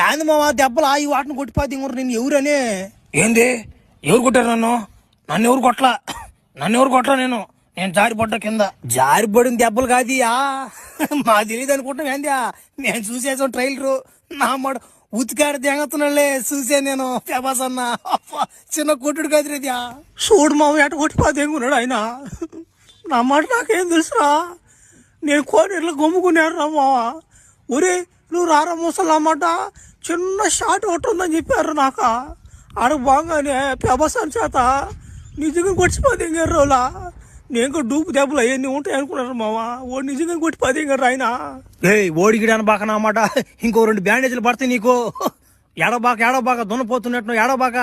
ఏంది మావా దెబ్బలు ఈ వాటిని కొట్టిపోతే ఇంకోరు నేను ఎవరని? ఏంది ఎవరు కొట్టారు నన్ను ఎవరు కొట్టరా నేను జారిపడ్డా కింద. జారిపడిన దెబ్బలు కాదు మా తెలియదు అనుకుంటాం ఏంది నేను చూసేసాం ట్రైలరు నా మాట ఉతికాడ దెంగతున్నాళ్ళే చూసే నేను ప్రభాస్ అన్న చిన్న కొట్టుడు కాదు చూడు మామ ఎట కొట్టిపోతే ఎంగున్నాడు ఆయన. నా మాట నాకేం తెలుసురా, నేను కోనేరులో గమ్ముకున్నాడు రా మావా. ఒరే నువ్వు రారా ముసలు అన్నమాట చిన్న షాట్ ఒకటి ఉందని చెప్పారు నాకు. ఆడ బాగానే ప్రభాస్ అని చేత నిజంగా కొట్టిపోతే ఎంగారు రోలా. నేను కూడా డూపు దెబ్బలు అవన్నీ ఉంటాయి అనుకున్నారు మావా. ఓ నిజంగా కొట్టిపోతే ఎంగారు ఆయన. ఓడిగిడాను బాక నా మాట ఇంకో 2 బ్యాండేజీలు పడతాయి నీకు. ఎడబాక దున్నపోతున్నట్టు ఎడబాక.